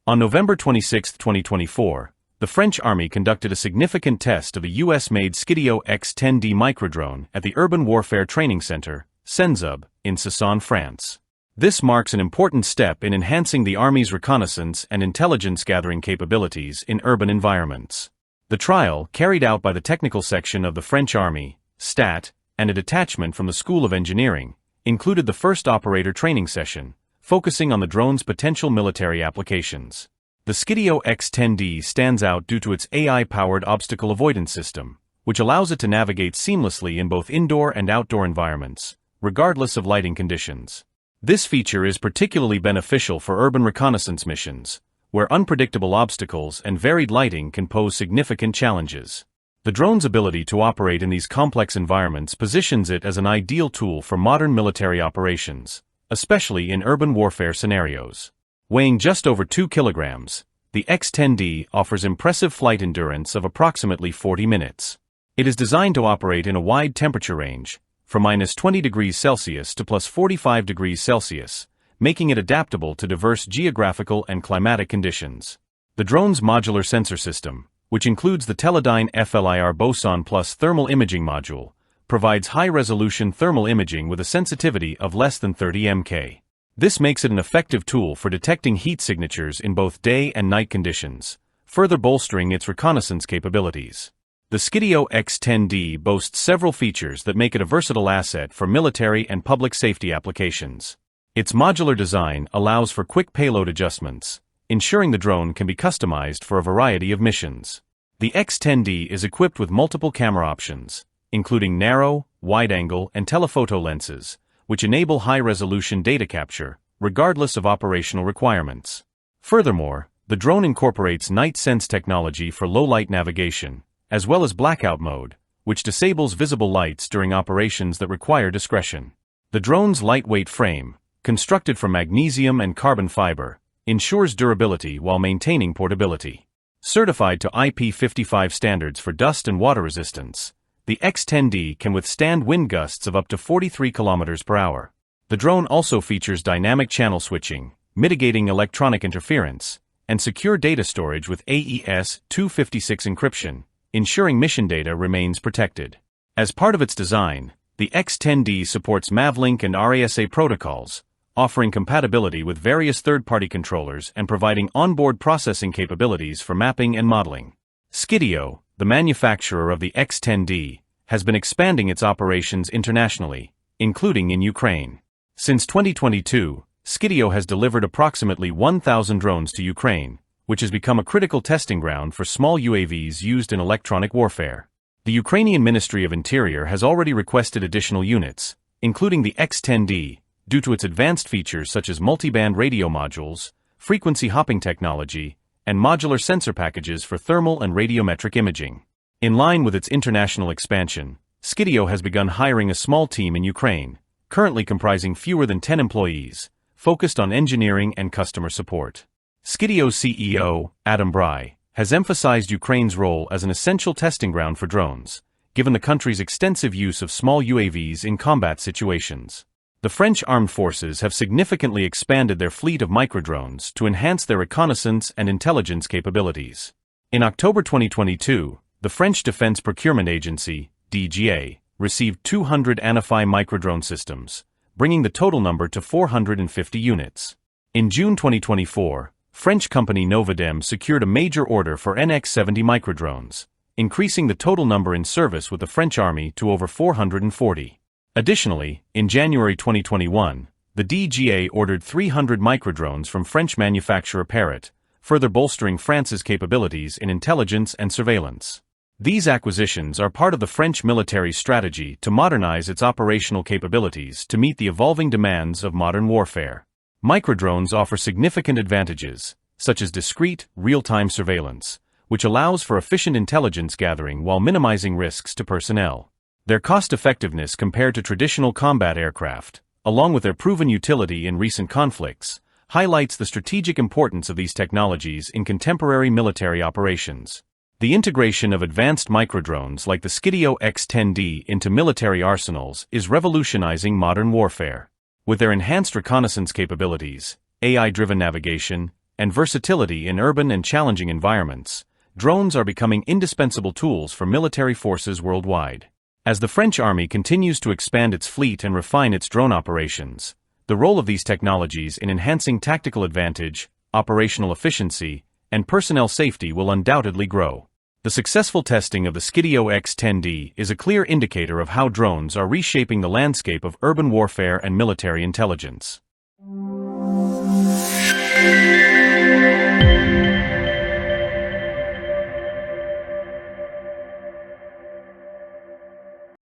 On November 26, 2024, the French Army conducted a significant test of a US-made Skydio X10D microdrone at the Urban Warfare Training Center, Sissonne, in Sissonne, France. This marks an important step in enhancing the Army's reconnaissance and intelligence-gathering capabilities in urban environments. The trial, carried out by the technical section of the French Army, STAT, and a detachment from the School of Engineering, included the first operator training session, focusing on the drone's potential military applications. The Skydio X10D stands out due to its AI-powered obstacle avoidance system, which allows it to navigate seamlessly in both indoor and outdoor environments, regardless of lighting conditions. This feature is particularly beneficial for urban reconnaissance missions, where unpredictable obstacles and varied lighting can pose significant challenges. The drone's ability to operate in these complex environments positions it as an ideal tool for modern military operations, especially in urban warfare scenarios. Weighing just over 2 kilograms, the X10D offers impressive flight endurance of approximately 40 minutes. It is designed to operate in a wide temperature range, from -20 degrees Celsius to +45 degrees Celsius, making it adaptable to diverse geographical and climatic conditions. The drone's modular sensor system, which includes the Teledyne FLIR Boson Plus thermal imaging module, provides high-resolution thermal imaging with a sensitivity of less than 30 mK. This makes it an effective tool for detecting heat signatures in both day and night conditions, further bolstering its reconnaissance capabilities. The Skydio X10D boasts several features that make it a versatile asset for military and public safety applications. Its modular design allows for quick payload adjustments, ensuring the drone can be customized for a variety of missions. The X10D is equipped with multiple camera options, including narrow, wide-angle, and telephoto lenses, which enable high-resolution data capture, regardless of operational requirements. Furthermore, the drone incorporates night sense technology for low-light navigation, as well as blackout mode, which disables visible lights during operations that require discretion. The drone's lightweight frame, constructed from magnesium and carbon fiber, ensures durability while maintaining portability. Certified to IP55 standards for dust and water resistance, the X10D can withstand wind gusts of up to 43 km per hour. The drone also features dynamic channel switching, mitigating electronic interference, and secure data storage with AES-256 encryption, ensuring mission data remains protected. As part of its design, the X10D supports MAVLink and RASA protocols, offering compatibility with various third-party controllers and providing onboard processing capabilities for mapping and modeling. Skydio, the manufacturer of the X10D, has been expanding its operations internationally, including in Ukraine. Since 2022, Skydio has delivered approximately 1,000 drones to Ukraine, which has become a critical testing ground for small UAVs used in electronic warfare. The Ukrainian Ministry of Interior has already requested additional units, including the X10D, due to its advanced features such as multiband radio modules, frequency hopping technology, and modular sensor packages for thermal and radiometric imaging. In line with its international expansion, Skydio has begun hiring a small team in Ukraine, currently comprising fewer than 10 employees, focused on engineering and customer support. Skydio's CEO, Adam Bry, has emphasized Ukraine's role as an essential testing ground for drones, given the country's extensive use of small UAVs in combat situations. The French armed forces have significantly expanded their fleet of microdrones to enhance their reconnaissance and intelligence capabilities. In October 2022, the French Defense Procurement Agency, DGA, received 200 ANIFI microdrone systems, bringing the total number to 450 units. In June 2024, French company Novidem secured a major order for NX-70 microdrones, increasing the total number in service with the French Army to over 440. Additionally, in January 2021, the DGA ordered 300 microdrones from French manufacturer Parrot, further bolstering France's capabilities in intelligence and surveillance. These acquisitions are part of the French military strategy to modernize its operational capabilities to meet the evolving demands of modern warfare. Microdrones offer significant advantages, such as discrete, real-time surveillance, which allows for efficient intelligence gathering while minimizing risks to personnel. Their cost-effectiveness compared to traditional combat aircraft, along with their proven utility in recent conflicts, highlights the strategic importance of these technologies in contemporary military operations. The integration of advanced microdrones like the Skydio X10D into military arsenals is revolutionizing modern warfare. With their enhanced reconnaissance capabilities, AI-driven navigation, and versatility in urban and challenging environments, drones are becoming indispensable tools for military forces worldwide. As the French Army continues to expand its fleet and refine its drone operations, the role of these technologies in enhancing tactical advantage, operational efficiency, and personnel safety will undoubtedly grow. The successful testing of the Skydio X10D is a clear indicator of how drones are reshaping the landscape of urban warfare and military intelligence.